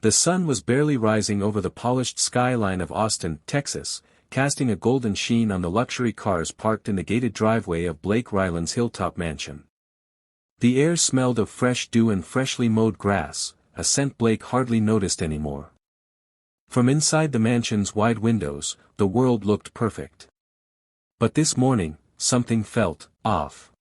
The sun was barely rising over the polished skyline of Austin, Texas, casting a golden sheen on the luxury cars parked in the gated driveway of Blake Ryland's hilltop mansion. The air smelled of fresh dew and freshly mowed grass, a scent Blake hardly noticed anymore. From inside the mansion's wide windows, the world looked perfect. But this morning, something felt off.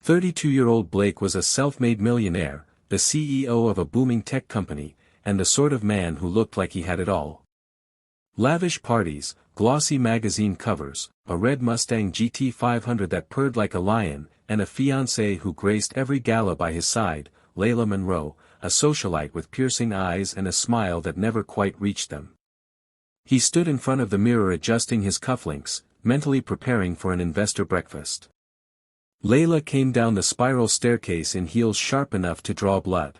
32-year-old Blake was a self-made millionaire, the CEO of a booming tech company, and the sort of man who looked like he had it all. Lavish parties, glossy magazine covers, a red Mustang GT 500 that purred like a lion, and a fiancée who graced every gala by his side, Layla Monroe, a socialite with piercing eyes and a smile that never quite reached them. He stood in front of the mirror adjusting his cufflinks, mentally preparing for an investor breakfast. Layla came down the spiral staircase in heels sharp enough to draw blood.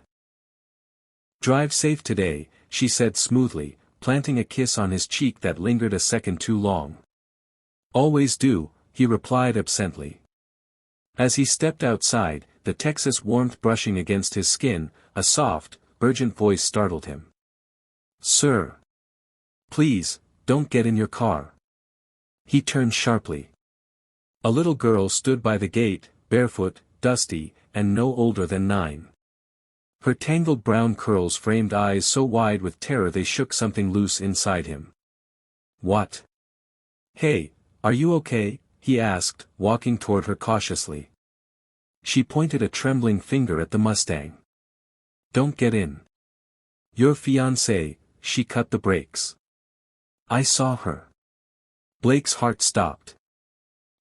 "Drive safe today," she said smoothly, planting a kiss on his cheek that lingered a second too long. "Always do," he replied absently. As he stepped outside, the Texas warmth brushing against his skin, a soft, urgent voice startled him. "Sir. Please, don't get in your car." He turned sharply. A little girl stood by the gate, barefoot, dusty, and no older than 9. Her tangled brown curls framed eyes so wide with terror they shook something loose inside him. "What? Hey, are you okay?" he asked, walking toward her cautiously. She pointed a trembling finger at the Mustang. "Don't get in. Your fiancée," she cut the brakes. "I saw her." Blake's heart stopped.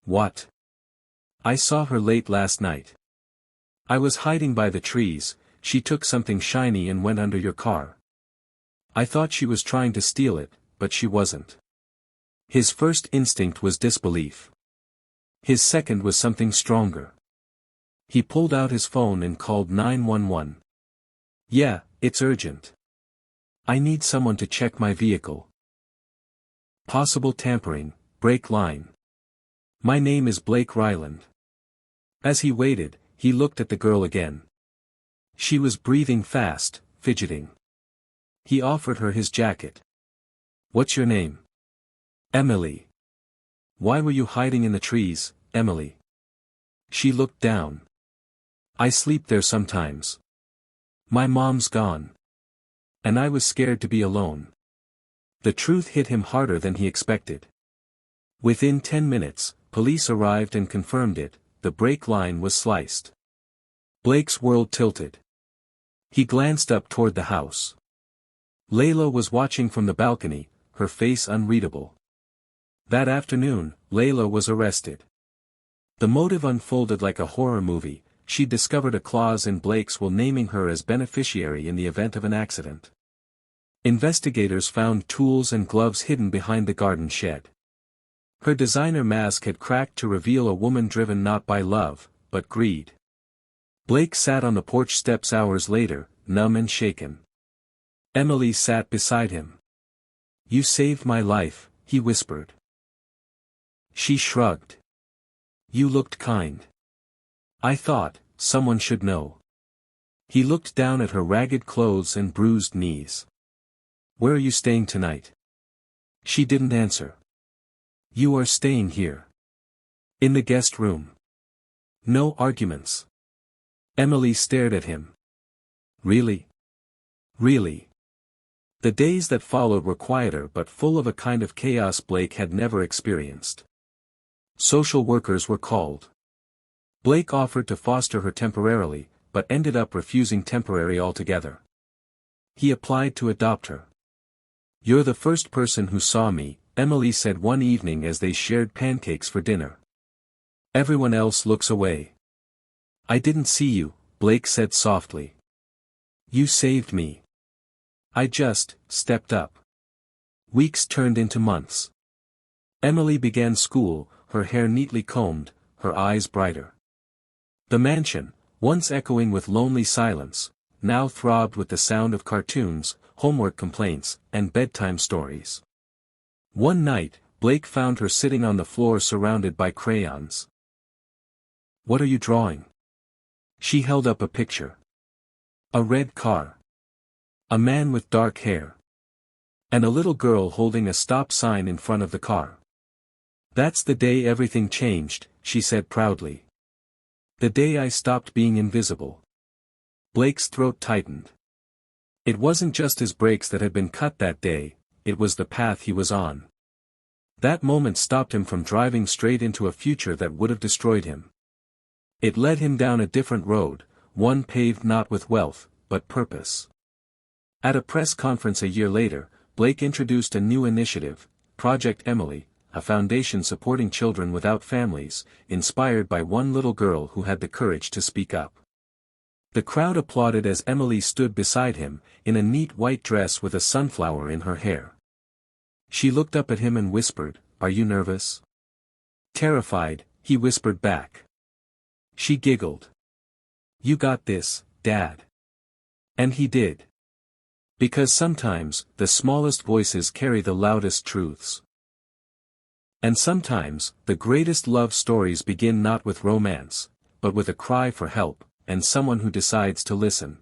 "What?" "I saw her late last night. I was hiding by the trees. She took something shiny and went under your car. I thought she was trying to steal it, but she wasn't." His first instinct was disbelief. His second was something stronger. He pulled out his phone and called 911. "Yeah, it's urgent. I need someone to check my vehicle. Possible tampering, brake line. My name is Blake Ryland." As he waited, he looked at the girl again. She was breathing fast, fidgeting. He offered her his jacket. "What's your name?" "Emily." "Why were you hiding in the trees, Emily?" She looked down. "I sleep there sometimes. My mom's gone. And I was scared to be alone." The truth hit him harder than he expected. Within 10 minutes, police arrived and confirmed it, the brake line was sliced. Blake's world tilted. He glanced up toward the house. Layla was watching from the balcony, her face unreadable. That afternoon, Layla was arrested. The motive unfolded like a horror movie. She discovered a clause in Blake's will naming her as beneficiary in the event of an accident. Investigators found tools and gloves hidden behind the garden shed. Her designer mask had cracked to reveal a woman driven not by love, but greed. Blake sat on the porch steps hours later, numb and shaken. Emily sat beside him. "You saved my life," he whispered. She shrugged. "You looked kind. I thought, someone should know." He looked down at her ragged clothes and bruised knees. "Where are you staying tonight?" She didn't answer. "You are staying here. In the guest room. No arguments." Emily stared at him. "Really? Really?" The days that followed were quieter but full of a kind of chaos Blake had never experienced. Social workers were called. Blake offered to foster her temporarily, but ended up refusing temporary altogether. He applied to adopt her. "You're the first person who saw me," Emily said one evening as they shared pancakes for dinner. "Everyone else looks away." "I didn't see you," Blake said softly. "You saved me. I just stepped up." Weeks turned into months. Emily began school, her hair neatly combed, her eyes brighter. The mansion, once echoing with lonely silence, now throbbed with the sound of cartoons, homework complaints, and bedtime stories. One night, Blake found her sitting on the floor surrounded by crayons. "What are you drawing?" She held up a picture. "A red car. A man with dark hair. And a little girl holding a stop sign in front of the car. That's the day everything changed, she said proudly. The day I stopped being invisible. Blake's throat tightened. It wasn't just his brakes that had been cut that day, it was the path he was on. That moment stopped him from driving straight into a future that would have destroyed him. It led him down a different road, one paved not with wealth, but purpose. At a press conference a year later, Blake introduced a new initiative, Project Emily, a foundation supporting children without families, inspired by one little girl who had the courage to speak up. The crowd applauded as Emily stood beside him, in a neat white dress with a sunflower in her hair. She looked up at him and whispered, "Are you nervous?" Terrified, he whispered back. She giggled. "You got this, Dad." And he did. Because sometimes, the smallest voices carry the loudest truths. And sometimes, the greatest love stories begin not with romance, but with a cry for help, and someone who decides to listen.